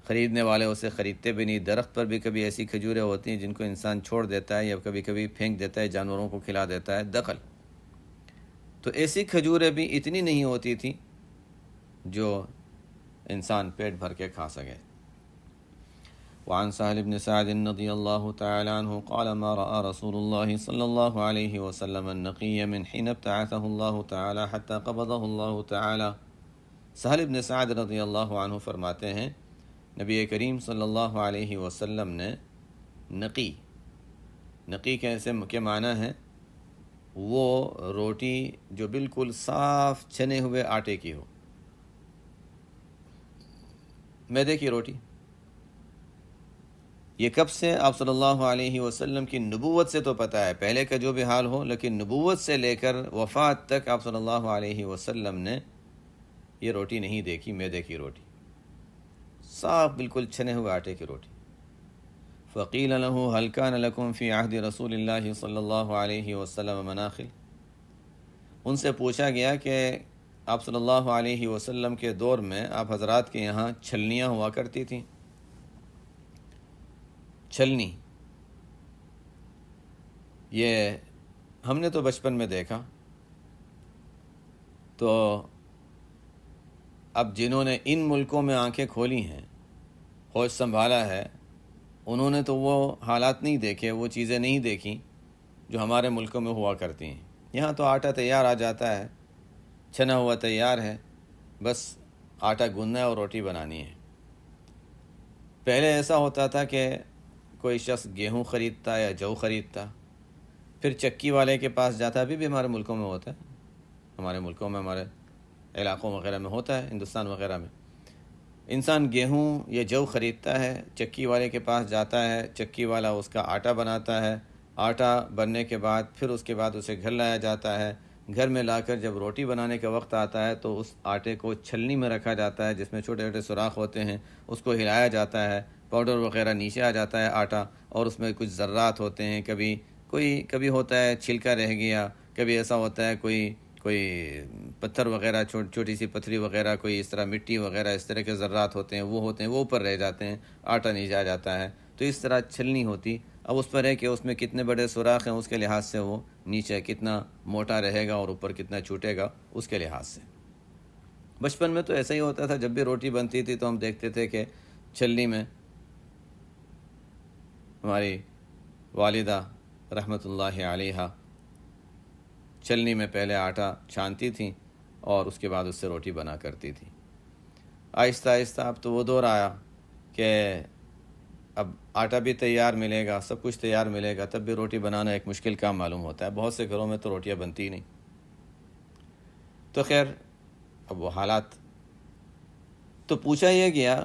خریدنے والے اسے خریدتے بھی نہیں۔ درخت پر بھی کبھی ایسی کھجوریں ہوتی ہیں جن کو انسان چھوڑ دیتا ہے یا کبھی کبھی پھینک دیتا ہے، جانوروں کو کھلا دیتا ہے۔ دخل تو ایسی کھجوریں بھی اتنی نہیں ہوتی تھیں جو انسان پیٹ بھر کے کھا سکے۔ وعن سهل بن سعد رضی اللہ تعالی عنہ قال ما رأى رسول الله صلی اللہ علیہ وسلم النقی من حين ابتعثه اللہ تعالی حتى قبضه اللہ تعالی۔ سہل بن سعد رضی اللہ عنہ فرماتے ہیں نبی کریم صلی اللہ علیہ وسلم نے نقی کے معنی ہے وہ روٹی جو بالکل صاف چھنے ہوئے آٹے کی ہو، میدے کی روٹی۔ یہ کب سے؟ آپ صلی اللہ علیہ وسلم کی نبوت سے تو پتہ ہے، پہلے کا جو بھی حال ہو، لیکن نبوت سے لے کر وفات تک آپ صلی اللہ علیہ وسلم نے یہ روٹی نہیں دیکھی، میدے کی روٹی، صاف بالکل چھنے ہوئے آٹے کی روٹی۔ فقیل له هل كان لكم في عهد رسول اللہ صلی اللہ علیہ وسلم مناخل؟ ان سے پوچھا گیا کہ آپ صلی اللہ علیہ وسلم کے دور میں آپ حضرات کے یہاں چھلنیاں ہوا کرتی تھیں۔ چھلنی یہ ہم نے تو بچپن میں دیکھا، تو اب جنہوں نے ان ملکوں میں آنکھیں کھولی ہیں، ہوش سنبھالا ہے، انہوں نے تو وہ حالات نہیں دیکھے، وہ چیزیں نہیں دیکھیں جو ہمارے ملکوں میں ہوا کرتی ہیں۔ یہاں تو آٹا تیار آ جاتا ہے، چھنا ہوا تیار ہے، بس آٹا گوندنا ہے اور روٹی بنانی ہے۔ پہلے ایسا ہوتا تھا کہ کوئی شخص گیہوں خریدتا یا جو خریدتا، پھر چکی والے کے پاس جاتا، ابھی بھی ہمارے ملکوں میں ہوتا ہے، ہمارے ملکوں میں، ہمارے علاقوں وغیرہ میں ہوتا ہے، ہندوستان وغیرہ میں انسان گیہوں یا جو خریدتا ہے، چکی والے کے پاس جاتا ہے، چکی والا اس کا آٹا بناتا ہے، آٹا بننے کے بعد پھر اس کے بعد اسے گھر لایا جاتا ہے، گھر میں لا کر جب روٹی بنانے کا وقت آتا ہے تو اس آٹے کو چھلنی میں رکھا جاتا ہے جس میں چھوٹے چھوٹے سوراخ ہوتے ہیں، اس کو ہلایا جاتا ہے، پاؤڈر وغیرہ نیچے آ جاتا ہے آٹا، اور اس میں کچھ ذرات ہوتے ہیں، کبھی ہوتا ہے چھلکا رہ گیا، کبھی ایسا ہوتا ہے کوئی پتھر وغیرہ، چھوٹی سی پتھری وغیرہ، کوئی اس طرح مٹی وغیرہ، اس طرح کے ذرات ہوتے ہیں، وہ اوپر رہ جاتے ہیں، آٹا نیچے آ جاتا ہے۔ تو اس طرح چھلنی ہوتی، اب اس پر ہے کہ اس میں کتنے بڑے سوراخ ہیں، اس کے لحاظ سے وہ نیچے کتنا موٹا رہے گا اور اوپر کتنا چھوٹے گا، اس کے لحاظ سے۔ بچپن میں تو ایسا ہی ہوتا تھا، جب بھی روٹی بنتی تھی تو ہم دیکھتے تھے کہ چھلنی میں ہماری والدہ رحمۃ اللہ علیہا چھلنی میں پہلے آٹا چھانتی تھیں اور اس کے بعد اس سے روٹی بنا کرتی تھی۔ آہستہ آہستہ اب تو وہ دور آیا کہ اب آٹا بھی تیار ملے گا، سب کچھ تیار ملے گا، تب بھی روٹی بنانا ایک مشکل کام معلوم ہوتا ہے، بہت سے گھروں میں تو روٹیاں بنتی ہی نہیں۔ تو خیر اب وہ حالات، تو پوچھا یہ گیا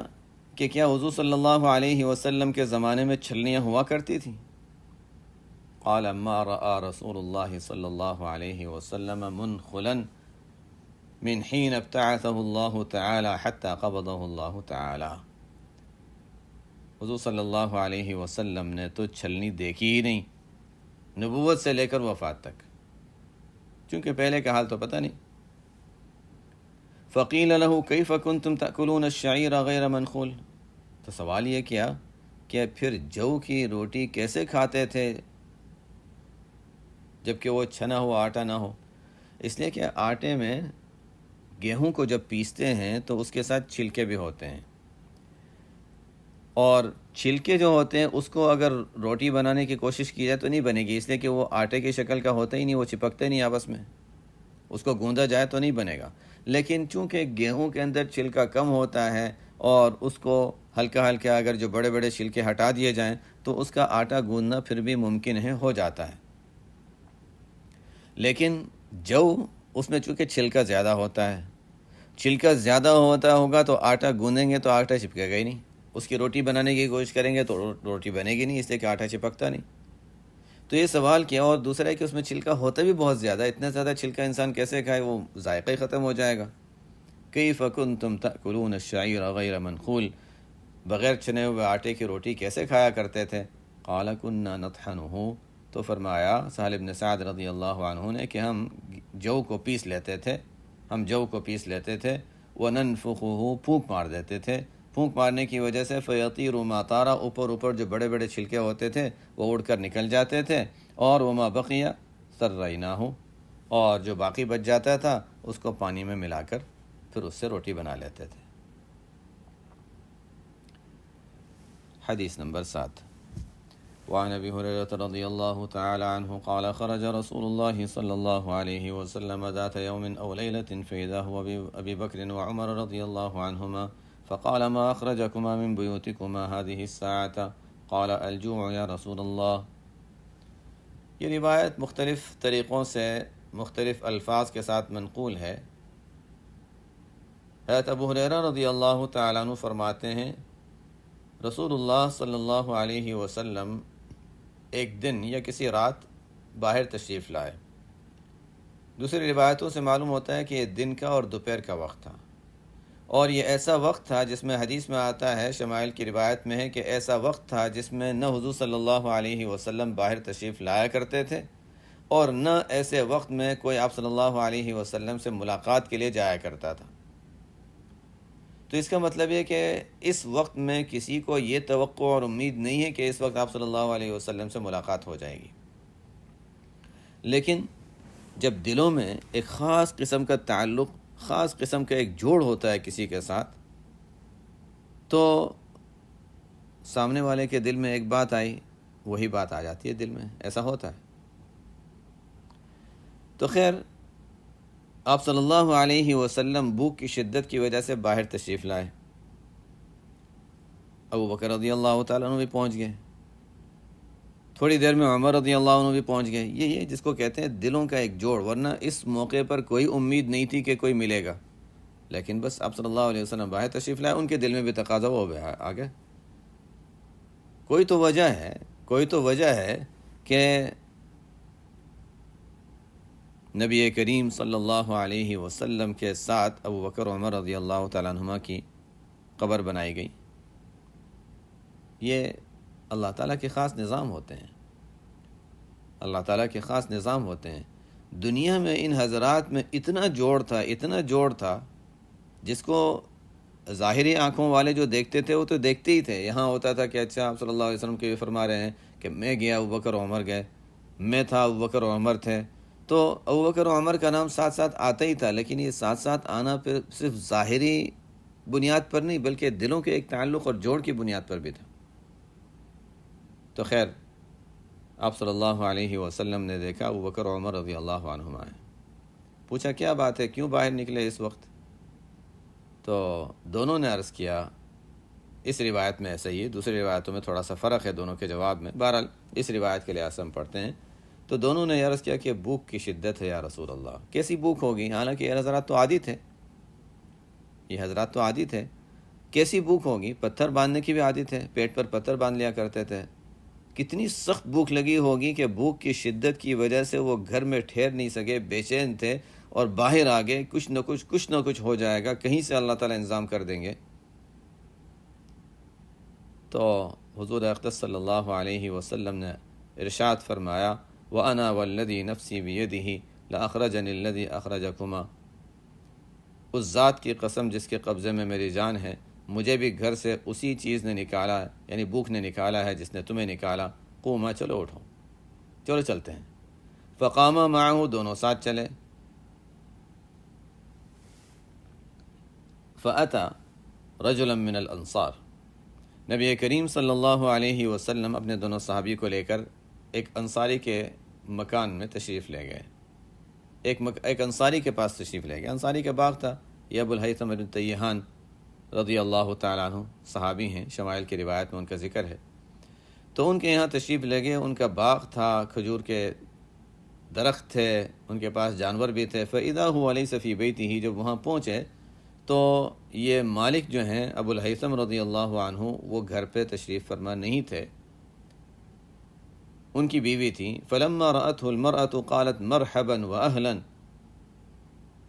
کہ کیا حضور صلی اللہ علیہ وسلم کے زمانے میں چھلنیاں ہوا کرتی تھیں؟ قال ما رأى رسول اللہ صلی اللہ علیہ وسلم منخلا من حين ابتعثه الله تعالى حتى قبضه الله تعالى۔ حضور صلی اللہ علیہ وسلم نے تو چھلنی دیکھی ہی نہیں نبوت سے لے کر وفات تک، چونکہ پہلے کا حال تو پتہ نہیں۔ فقیل له کیف کنتم تأکلون الشعیر غیر منخول، تو سوال یہ کیا کہ پھر جو کی روٹی کیسے کھاتے تھے جبکہ وہ چھنا ہوا آٹا نہ ہو؟ اس لیے کہ آٹے میں گیہوں کو جب پیستے ہیں تو اس کے ساتھ چھلکے بھی ہوتے ہیں، اور چھلکے جو ہوتے ہیں اس کو اگر روٹی بنانے کی کوشش کی جائے تو نہیں بنے گی، اس لیے کہ وہ آٹے کی شکل کا ہوتا ہی نہیں، وہ چپکتے نہیں آپس میں، اس کو گوندا جائے تو نہیں بنے گا۔ لیکن چونکہ گیہوں کے اندر چھلکا کم ہوتا ہے اور اس کو ہلکا ہلکا اگر جو بڑے بڑے چھلکے ہٹا دیے جائیں تو اس کا آٹا گوندنا پھر بھی ممکن ہے، ہو جاتا ہے۔ لیکن جو اس میں چونکہ چھلکا زیادہ ہوتا ہے، چھلکا زیادہ ہوگا تو آٹا گوندیں گے تو آٹا چپکے گا ہی نہیں، اس کی روٹی بنانے کی کوشش کریں گے تو روٹی بنے گی نہیں، اس لیے کہ آٹا چپکتا نہیں۔ تو یہ سوال کیا، اور دوسرا ہے کہ اس میں چھلکا ہوتا بھی بہت زیادہ، اتنا زیادہ چھلکا انسان کیسے کھائے، وہ ذائقہ ہی ختم ہو جائے گا۔ کیف کنتم تأکلون الشعیر غیر منخول، بغیر چھنے ہوئے آٹے کی روٹی کیسے کھایا کرتے تھے؟ قال کنا نطحنہ، تو فرمایا سہل بن سعد رضی اللہ عنہ نے کہ ہم جو کو پیس لیتے تھے، ہم جو کو پیس لیتے تھے، وننفخہ، پھونک مار دیتے تھے، پھونک مارنے کی وجہ سے فیطیر ما طار، اوپر جو بڑے بڑے چھلکے ہوتے تھے وہ اڑ کر نکل جاتے تھے، اور وما بقی سریناہ، اور جو باقی بچ جاتا تھا اس کو پانی میں ملا کر پھر اس سے روٹی بنا لیتے تھے۔ حدیث نمبر 7، وعن ابی ہریرہ رضی اللہ تعالی عنہ قال خرج رسول اللہ صلی اللہ علیہ وسلم ذات یوم او لیلۃ فاذا هو ابی بکر وعمر رضی اللہ عنہما فقال ما اخرجكما من بيوتكما هذه الساعة قال الجوع یا رسول اللہ۔ یہ روایت مختلف طریقوں سے مختلف الفاظ کے ساتھ منقول ہے۔ حضرت ابو ہریرہ رضی اللہ تعالیٰ عنہ فرماتے ہیں رسول اللہ صلی اللہ علیہ وسلم ایک دن یا کسی رات باہر تشریف لائے۔ دوسری روایتوں سے معلوم ہوتا ہے کہ یہ دن کا اور دوپہر کا وقت تھا، اور یہ ایسا وقت تھا جس میں حدیث میں آتا ہے، شمائل کی روایت میں ہے کہ ایسا وقت تھا جس میں نہ حضور صلی اللہ علیہ وسلم باہر تشریف لایا کرتے تھے، اور نہ ایسے وقت میں کوئی آپ صلی اللہ علیہ وسلم سے ملاقات کے لیے جایا کرتا تھا۔ تو اس کا مطلب یہ کہ اس وقت میں کسی کو یہ توقع اور امید نہیں ہے کہ اس وقت آپ صلی اللہ علیہ وسلم سے ملاقات ہو جائے گی۔ لیکن جب دلوں میں ایک خاص قسم کا تعلق، خاص قسم کا ایک جوڑ ہوتا ہے کسی کے ساتھ، تو سامنے والے کے دل میں ایک بات آئی، وہی بات آ جاتی ہے دل میں، ایسا ہوتا ہے۔ تو خیر، آپ صلی اللہ علیہ وسلم بھوک کی شدت کی وجہ سے باہر تشریف لائے۔ ابو بکر رضی اللہ تعالیٰ عنہ بھی پہنچ گئے، تھوڑی دیر میں عمر رضی اللہ عنہ بھی پہنچ گئے۔ یہ جس کو کہتے ہیں دلوں کا ایک جوڑ، ورنہ اس موقع پر کوئی امید نہیں تھی کہ کوئی ملے گا، لیکن بس آپ صلی اللہ علیہ وسلم باہر تشریف لائے، ان کے دل میں بھی تقاضا ہو گیا آ گیا۔ کوئی تو وجہ ہے کہ نبی کریم صلی اللہ علیہ وسلم کے ساتھ ابو بکر و عمر رضی اللہ تعالیٰ عنہما کی قبر بنائی گئی۔ یہ اللہ تعالیٰ کے خاص نظام ہوتے ہیں، اللہ تعالیٰ کے خاص نظام ہوتے ہیں۔ دنیا میں ان حضرات میں اتنا جوڑ تھا جس کو ظاہری آنکھوں والے جو دیکھتے تھے وہ تو دیکھتے ہی تھے۔ یہاں ہوتا تھا کہ اچھا آپ صلی اللہ علیہ وسلم کے فرما رہے ہیں کہ میں گیا، ابو بکر و عمر گئے، میں تھا، ابو بکر و عمر تھے، تو ابو بکر و عمر کا نام ساتھ ساتھ آتا ہی تھا، لیکن یہ ساتھ ساتھ آنا پھر صرف ظاہری بنیاد پر نہیں بلکہ دلوں کے ایک تعلق اور جوڑ کی بنیاد پر بھی تھا۔ تو خیر، آپ صلی اللہ علیہ وسلم نے دیکھا ابو بکر و عمر رضی اللہ عنہما ہیں، پوچھا کیا بات ہے، کیوں باہر نکلے اس وقت؟ تو دونوں نے عرض کیا، اس روایت میں ایسا ہی ہے، دوسری روایتوں میں تھوڑا سا فرق ہے دونوں کے جواب میں، بہرحال اس روایت کے لحاظ سے ہم پڑھتے ہیں۔ تو دونوں نے عرض کیا کہ بھوک کی شدت ہے یا رسول اللہ۔ کیسی بھوک ہوگی؟ حالانکہ یہ حضرات تو عادی تھے، کیسی بھوک ہوگی؟ پتھر باندھنے کی بھی عادی تھے، پیٹ پر پتھر باندھ لیا کرتے تھے۔ کتنی سخت بھوک لگی ہوگی کہ بھوک کی شدت کی وجہ سے وہ گھر میں ٹھہر نہیں سکے، بے چین تھے، اور باہر آگے کچھ نہ کچھ ہو جائے گا، کہیں سے اللہ تعالیٰ انتظام کر دیں گے۔ تو حضور اقدس صلی اللہ علیہ وسلم نے ارشاد فرمایا، وَأَنَا وَالَّذِي نَفْسِي بِيَدِهِ لَأَخْرَجَنِ الَّذِي أَخْرَجَكُمَا، اس ذات کی قسم جس کے قبضے میں میری جان ہے، مجھے بھی گھر سے اسی چیز نے نکالا ہے، یعنی بھوک نے نکالا ہے جس نے تمہیں نکالا۔ قوما، چلو اٹھو، چلو چلتے ہیں۔ فقاما معه، دونوں ساتھ چلے۔ فأتى رجلا من الانصار، نبی کریم صلی اللہ علیہ وسلم اپنے دونوں صحابی کو لے کر ایک انصاری کے مکان میں تشریف لے گئے، ایک انصاری کے پاس تشریف لے گئے۔ انصاری کا باغ تھا، یہ ابو الہیثم بن تیہان رضی اللہ تعالیٰ عنہ صحابی ہیں، شمائل کی روایت میں ان کا ذکر ہے۔ تو ان کے یہاں تشریف لے گئے، ان کا باغ تھا، کھجور کے درخت تھے، ان کے پاس جانور بھی تھے۔ فَإِذَا هُوَ لَيْسَ فِي بَيْتِهِ، جب وہاں پہنچے تو یہ مالک جو ہیں ابو الہیثم رضی اللہ عنہ، وہ گھر پہ تشریف فرما نہیں تھے، ان کی بیوی تھی۔ فَلَمَّا رَأَتْهُ الْمَرْأَةُ قَالَتْ مَرْحَبًا وَأَهْلًا،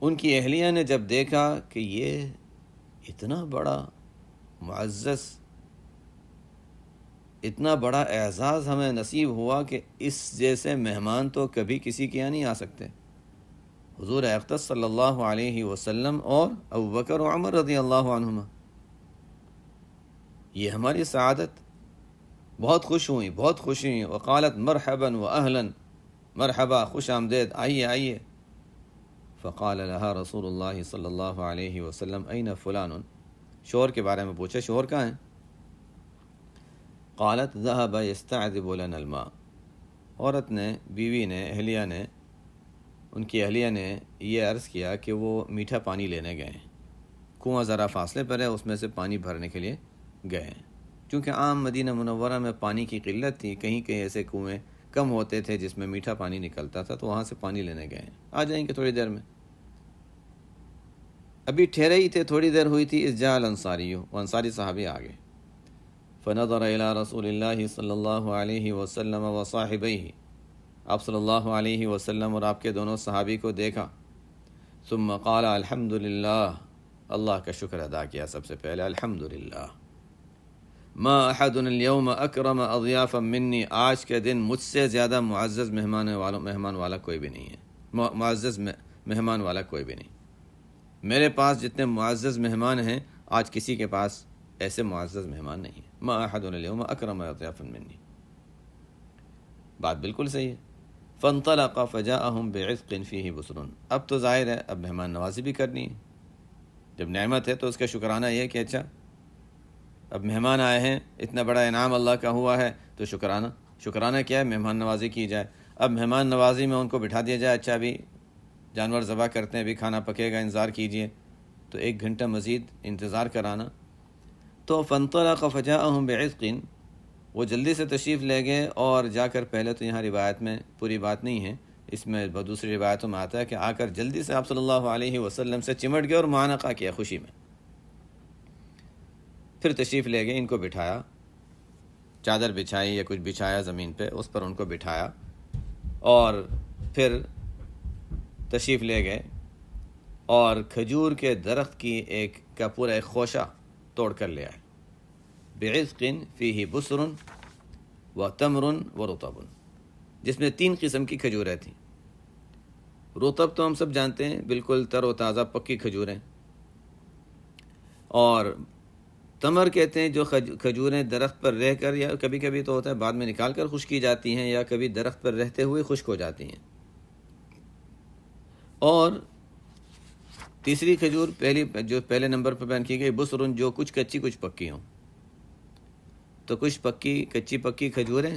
ان کی اہلیہ نے جب دیکھا کہ یہ اتنا بڑا معزز، اتنا بڑا اعزاز ہمیں نصیب ہوا کہ اس جیسے مہمان تو کبھی کسی کے یہاں نہیں آ سکتے، حضور اقدس صلی اللہ علیہ وسلم اور ابوبکر و عمر رضی اللہ عنہما، یہ ہماری سعادت، بہت خوش ہوئیں، بہت خوش ہوئیں۔ وقالت مرحبا واہلا، مرحبا، خوش آمدید، آئیے آئیے۔ فقال لها رسول اللہ صلی اللہ علیہ وسلم این فلان، شوہر کے بارے میں پوچھا، شوہر کہاں ہیں؟ قالت ذهب يستعذب لنا الماء، عورت نے، بیوی نے، اہلیہ نے، ان کی اہلیہ نے یہ عرض کیا کہ وہ میٹھا پانی لینے گئے ہیں، کنواں ذرا فاصلے پر ہے، اس میں سے پانی بھرنے کے لیے گئے ہیں، کیونکہ عام مدینہ منورہ میں پانی کی قلت تھی، کہیں کہیں ایسے کنویں کم ہوتے تھے جس میں میٹھا پانی نکلتا تھا، تو وہاں سے پانی لینے گئے ہیں، آ جائیں گے تھوڑی دیر میں۔ ابھی ٹھہرے ہی تھے، تھوڑی دیر ہوئی تھی، اذ جاء الانصاری، وہ انصاری صحابی آ گئے۔ فنظر الى رسول اللہ صلی اللہ علیہ وسلم وصاحبیہ، آپ صلی اللہ علیہ وسلم اور آپ کے دونوں صحابی کو دیکھا۔ ثم قال الحمدللہ، اللہ کا شکر ادا کیا سب سے پہلے، الحمدللہ۔ ما احد اليوم اکرم اضیافا منی، آج کے دن مجھ سے زیادہ معزز مہمان والا کوئی بھی نہیں ہے، معزز مہمان والا کوئی بھی نہیں، میرے پاس جتنے معزز مہمان ہیں آج کسی کے پاس ایسے معزز مہمان نہیں ہیں۔ ما احد اليوم اکرم اضیافا منی، بات بالکل صحیح ہے۔ فانطلق فجاءهم بعزق فيه بسر، اب تو ظاہر ہے اب مہمان نوازی بھی کرنی ہے، جب نعمت ہے تو اس کا شکرانہ یہ کہ اچھا اب مہمان آئے ہیں، اتنا بڑا انعام اللہ کا ہوا ہے تو شکرانہ کیا ہے، مہمان نوازی کی جائے۔ اب مہمان نوازی میں ان کو بٹھا دیا جائے، اچھا ابھی جانور ذبح کرتے ہیں، ابھی کھانا پکے گا، انتظار کیجئے، تو 1 گھنٹہ مزید انتظار کرانا۔ تو فانطلق فجاءهم بعزق، وہ جلدی سے تشریف لے گئے، اور جا کر، پہلے تو یہاں روایت میں پوری بات نہیں ہے، اس میں دوسری روایتوں میں آتا ہے کہ آ کر جلدی سے آپ صلی اللہ علیہ وسلم سے چمٹ گئے اور معانقہ کیا خوشی میں، پھر تشریف لے گئے، ان کو بٹھایا، چادر بچھائی یا کچھ بچھایا زمین پہ، اس پر ان کو بٹھایا، اور پھر تشریف لے گئے اور کھجور کے درخت کی کا پورا ایک خوشہ توڑ کر لے آئے۔ بعزق فیہ بسر و تمر و رطب، جس میں 3 قسم کی کھجوریں تھیں۔ رطب تو ہم سب جانتے ہیں، بالکل تر و تازہ پکی کھجوریں، اور تمر کہتے ہیں جو کھجوریں درخت پر رہ کر، یا کبھی کبھی تو ہوتا ہے بعد میں نکال کر خشک کی جاتی ہیں، یا کبھی درخت پر رہتے ہوئے خشک ہو جاتی ہیں۔ اور تیسری کھجور جو پہلے نمبر پر بیان کی گئی، بسرن، جو کچھ کچی کچھ پکی ہوں، تو کچھ کچی پکی کھجوریں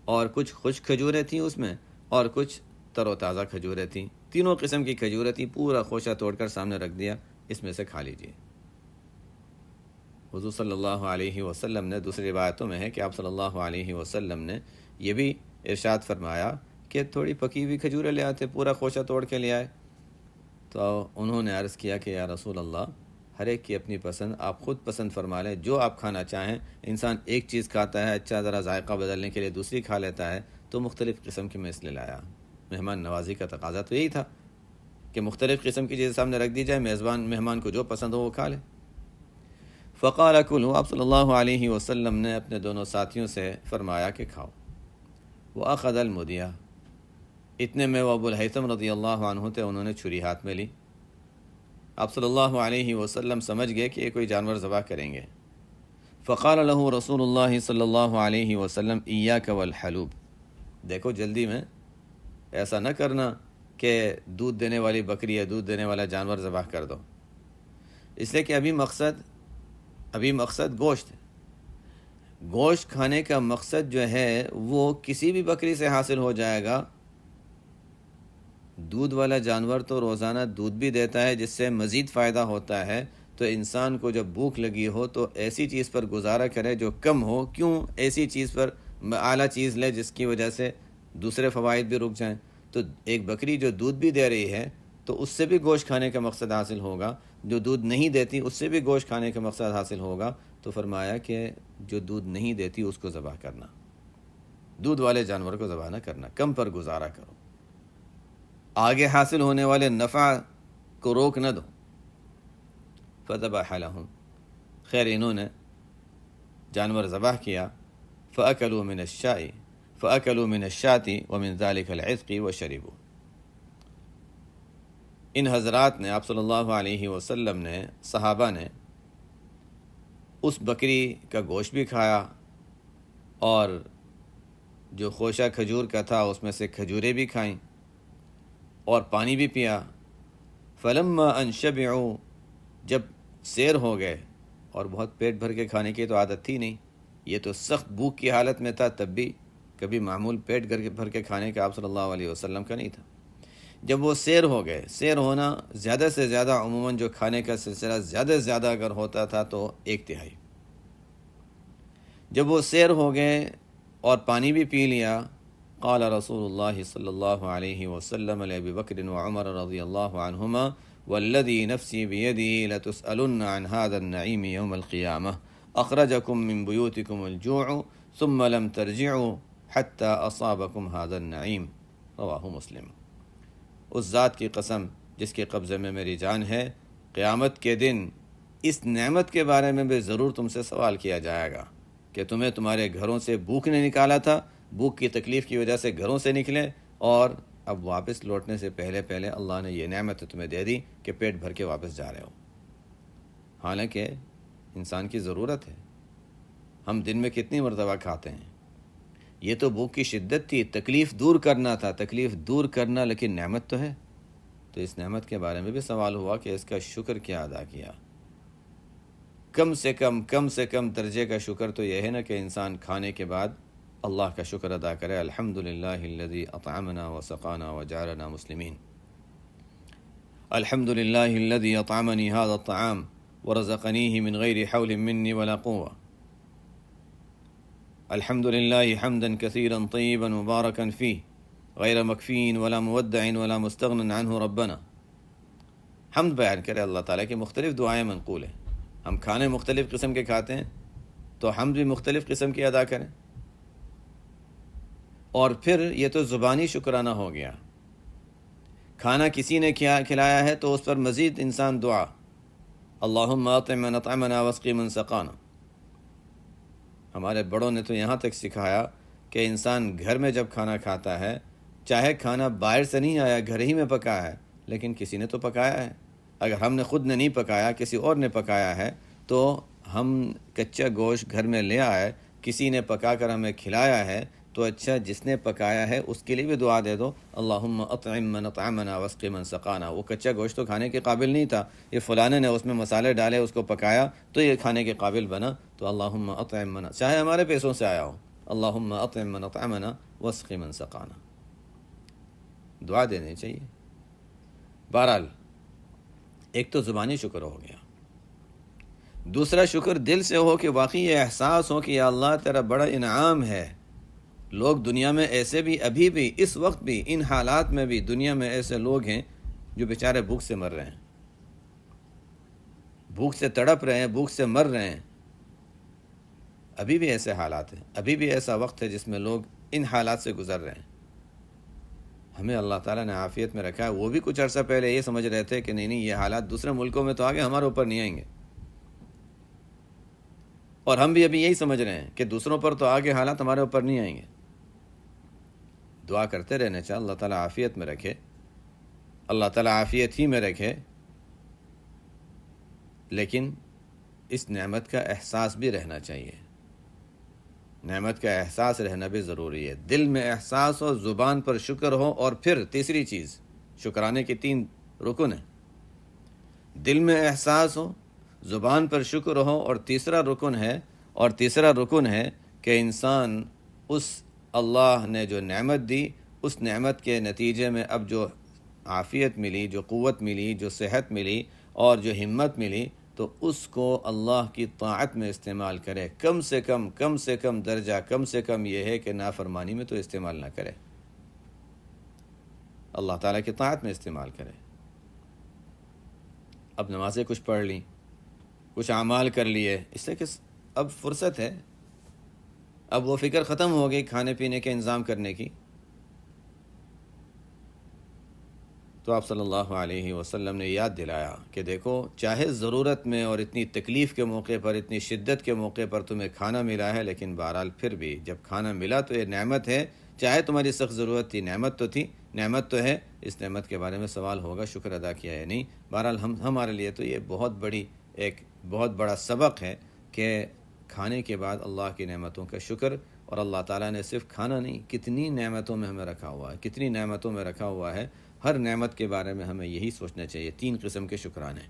اور کچھ خشک کھجوریں تھیں اس میں، اور کچھ تر و تازہ کھجوریں تھیں، تینوں قسم کی کھجوریں تھیں، پورا خوشہ توڑ کر سامنے رکھ دیا، اس میں سے کھا لیجیے۔ حضور صلی اللہ علیہ وسلم نے، دوسری روایتوں میں ہے کہ آپ صلی اللہ علیہ وسلم نے یہ بھی ارشاد فرمایا کہ تھوڑی پکی ہوئی کھجوریں لے آتے، پورا خوشہ توڑ کے لے آئے۔ تو انہوں نے عرض کیا کہ یا رسول اللہ، ہر ایک کی اپنی پسند، آپ خود پسند فرما لیں، جو آپ کھانا چاہیں۔ انسان ایک چیز کھاتا ہے، اچھا ذرا ذائقہ بدلنے کے لیے دوسری کھا لیتا ہے، تو مختلف قسم کی میں اس لیے لایا، مہمان نوازی کا تقاضا تو یہی تھا۔ کہ مختلف قسم کی چیزیں سامنے رکھ دی جائے، مہمان کو جو پسند ہو وہ کھا لے۔ فقال کلوا، آپ صلی اللہ علیہ وسلم نے اپنے دونوں ساتھیوں سے فرمایا کہ کھاؤ۔ وأخذ المدیہ، اتنے میں وہ ابو الہیثم رضی اللہ عنہ تھے، انہوں نے چھری ہاتھ میں لی۔ آپ صلی اللہ علیہ وسلم سمجھ گئے کہ یہ کوئی جانور ذبح کریں گے۔ فقال له رسول اللہ صلی اللہ علیہ وسلم ایاک والحلوب، دیکھو جلدی میں ایسا نہ کرنا کہ دودھ دینے والی بکری یا دودھ دینے والا جانور ذبح کر دو، اس لیے کہ ابھی مقصد گوشت ہے۔ گوشت کھانے کا مقصد جو ہے وہ کسی بھی بکری سے حاصل ہو جائے گا۔ دودھ والا جانور تو روزانہ دودھ بھی دیتا ہے جس سے مزید فائدہ ہوتا ہے، تو انسان کو جب بھوک لگی ہو تو ایسی چیز پر گزارا کرے جو کم ہو، کیوں ایسی چیز پر اعلیٰ چیز لے جس کی وجہ سے دوسرے فوائد بھی رک جائیں۔ تو ایک بکری جو دودھ بھی دے رہی ہے تو اس سے بھی گوشت کھانے کا مقصد حاصل ہوگا، جو دودھ نہیں دیتی اس سے بھی گوشت کھانے کا مقصد حاصل ہوگا۔ تو فرمایا کہ جو دودھ نہیں دیتی اس کو ذبح کرنا، دودھ والے جانور کو ذبح نہ کرنا، کم پر گزارا کرو، آگے حاصل ہونے والے نفع کو روک نہ دو۔ فذبح لهم، خیر انہوں نے جانور ذبح کیا۔ فأكلوا من الشاة ومن ذلك العتق وشربوا، ان حضرات نے، آپ صلی اللہ علیہ وسلم نے، صحابہ نے اس بکری کا گوشت بھی کھایا اور جو خوشہ کھجور کا تھا اس میں سے کھجوریں بھی کھائیں اور پانی بھی پیا۔ فلما ان شبعوا، جب سیر ہو گئے، اور بہت پیٹ بھر کے کھانے کی تو عادت تھی نہیں، یہ تو سخت بھوک کی حالت میں تھا، تب بھی کبھی معمول پیٹ بھر کے کھانے کا آپ صلی اللہ علیہ وسلم کا نہیں تھا۔ جب وہ سیر ہو گئے، سیر ہونا زیادہ سے زیادہ عموماً جو کھانے کا سلسلہ زیادہ سے زیادہ اگر ہوتا تھا تو 1/3۔ جب وہ سیر ہو گئے اور پانی بھی پی لیا، قال رسول اللہ صلی اللہ علیہ وسلم لأبی بکر وعمر رضی اللہ عنہما والذی نفسی بیدہ لتسألن عن هذا النعیم یوم القیامہ اخرجکم من بیوتکم الجوع ثم لم ترجعوا حتی اصابکم هذا النعیم، رواہ مسلم۔ اس ذات کی قسم جس کے قبضے میں میری جان ہے، قیامت کے دن اس نعمت کے بارے میں بھی ضرور تم سے سوال کیا جائے گا کہ تمہیں تمہارے گھروں سے بھوک نے نکالا تھا، بھوک کی تکلیف کی وجہ سے گھروں سے نکلے، اور اب واپس لوٹنے سے پہلے اللہ نے یہ نعمت تمہیں دے دی کہ پیٹ بھر کے واپس جا رہے ہو۔ حالانکہ انسان کی ضرورت ہے، ہم دن میں کتنی مرتبہ کھاتے ہیں۔ یہ تو بھوک کی شدت تھی، تکلیف دور کرنا تھا، تکلیف دور کرنا، لیکن نعمت تو ہے۔ تو اس نعمت کے بارے میں بھی سوال ہوا کہ اس کا شکر کیا ادا کیا۔ کم سے کم درجے کا شکر تو یہ ہے نا کہ انسان کھانے کے بعد اللہ کا شکر ادا کرے، الحمدللہ الذی اطعمنا وسقانا وجعلنا مسلمین، الحمدللہ الذی اطعمنی هذا الطعام ورزقنیہ من غیر حول منی ولا قوة، الحمد للہ حمدا کثیرا طیبا مبارکا فیہ غیر مکفین ولا مودع ولا مستغن عنہ ربنا۔ حمد بیان کرے اللہ تعالیٰ کی، مختلف دعائیں منقول ہیں۔ ہم کھانے مختلف قسم کے کھاتے ہیں تو حمد بھی مختلف قسم کی ادا کریں۔ اور پھر یہ تو زبانی شکرانہ ہو گیا، کھانا کسی نے کھلایا ہے تو اس پر مزید انسان دعا، اللہم اطعم من اطعمنا واسقی من سقانا۔ ہمارے بڑوں نے تو یہاں تک سکھایا کہ انسان گھر میں جب کھانا کھاتا ہے، چاہے کھانا باہر سے نہیں آیا، گھر ہی میں پکایا ہے، لیکن کسی نے تو پکایا ہے۔ اگر ہم نے خود نے نہیں پکایا، کسی اور نے پکایا ہے، تو ہم کچا گوشت گھر میں لے آئے، کسی نے پکا کر ہمیں کھلایا ہے، تو اچھا جس نے پکایا ہے اس کے لیے بھی دعا دے دو، اللہم اطعم من اطعمنا واسقی من سقانا۔ وہ کچا گوشت تو کھانے کے قابل نہیں تھا، یہ فلانے نے اس میں مسالے ڈالے، اس کو پکایا تو یہ کھانے کے قابل بنا، تو اللہم اطعم من، چاہے ہمارے پیسوں سے آیا ہو، اللہم اطعم من اطعمنا واسقی من سقانا، دعا دینی چاہیے۔ بہرحال ایک تو زبانی شکر ہو گیا، دوسرا شکر دل سے ہو کہ واقعی یہ احساس ہو کہ یا اللہ تیرا بڑا انعام ہے۔ لوگ دنیا میں ایسے بھی، ابھی بھی، اس وقت بھی، ان حالات میں بھی دنیا میں ایسے لوگ ہیں جو بیچارے بھوک سے مر رہے ہیں، بھوک سے تڑپ رہے ہیں، بھوک سے مر رہے ہیں۔ ابھی بھی ایسے حالات ہیں، ابھی بھی ایسا وقت ہے جس میں لوگ ان حالات سے گزر رہے ہیں۔ ہمیں اللہ تعالیٰ نے عافیت میں رکھا ہے. وہ بھی کچھ عرصہ پہلے یہ سمجھ رہے تھے کہ نہیں یہ حالات دوسرے ملکوں میں تو آگے ہمارے اوپر نہیں آئیں گے، اور ہم بھی ابھی یہی سمجھ رہے ہیں کہ دوسروں پر تو آگے حالات ہمارے اوپر نہیں آئیں گے. دعا کرتے رہنے چاہیے اللہ تعالیٰ عافیت میں رکھے، اللہ تعالیٰ عافیت ہی میں رکھے، لیکن اس نعمت کا احساس بھی رہنا چاہیے. نعمت کا احساس رہنا بھی ضروری ہے. دل میں احساس ہو، زبان پر شکر ہو، اور پھر تیسری چیز، شکرانے کی 3 رکن ہیں. دل میں احساس ہو، زبان پر شکر ہو، اور تیسرا رکن ہے کہ انسان اس اللہ نے جو نعمت دی، اس نعمت کے نتیجے میں اب جو عافیت ملی، جو قوت ملی، جو صحت ملی اور جو ہمت ملی، تو اس کو اللہ کی طاعت میں استعمال کرے. کم سے کم درجہ، کم سے کم یہ ہے کہ نافرمانی میں تو استعمال نہ کرے، اللہ تعالیٰ کی طاعت میں استعمال کرے. اب نمازیں کچھ پڑھ لیں، کچھ اعمال کر لیے، اس سے کہ اب فرصت ہے، اب وہ فکر ختم ہو گئی کھانے پینے کے انتظام کرنے کی. تو آپ صلی اللہ علیہ وسلم نے یاد دلایا کہ دیکھو، چاہے ضرورت میں اور اتنی تکلیف کے موقع پر، اتنی شدت کے موقع پر تمہیں کھانا ملا ہے، لیکن بہرحال پھر بھی جب کھانا ملا تو یہ نعمت ہے. چاہے تمہاری سخت ضرورت تھی، نعمت تو تھی، نعمت تو ہے. اس نعمت کے بارے میں سوال ہوگا شکر ادا کیا ہے نہیں. بہرحال ہمارے لیے تو یہ بہت بڑا سبق ہے کہ کھانے کے بعد اللہ کی نعمتوں کا شکر. اور اللہ تعالیٰ نے صرف کھانا نہیں، کتنی نعمتوں میں ہمیں رکھا ہوا ہے، کتنی نعمتوں میں رکھا ہوا ہے. ہر نعمت کے بارے میں ہمیں یہی سوچنا چاہیے. 3 قسم کے شکرانے،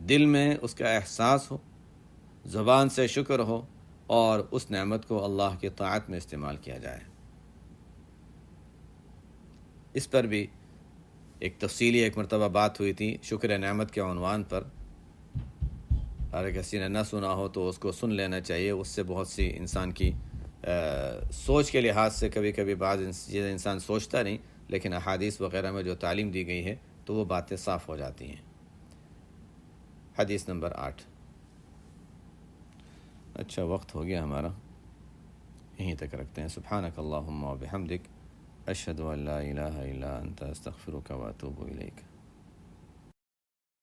دل میں اس کا احساس ہو، زبان سے شکر ہو، اور اس نعمت کو اللہ کی طاعت میں استعمال کیا جائے. اس پر بھی ایک تفصیلی ایک مرتبہ بات ہوئی تھی شکر نعمت کے عنوان پر. اگر کسی نے نہ سنا ہو تو اس کو سن لینا چاہیے. اس سے بہت سی انسان کی سوچ کے لحاظ سے کبھی بعض چیزیں انسان سوچتا نہیں، لیکن احادیث وغیرہ میں جو تعلیم دی گئی ہے تو وہ باتیں صاف ہو جاتی ہیں. حدیث نمبر 8. اچھا وقت ہو گیا ہمارا، یہیں تک رکھتے ہیں. سبحانک اللہم و بحمدک، اشہد ان لا الہ الا انت، استغفرک و اتوب الیک.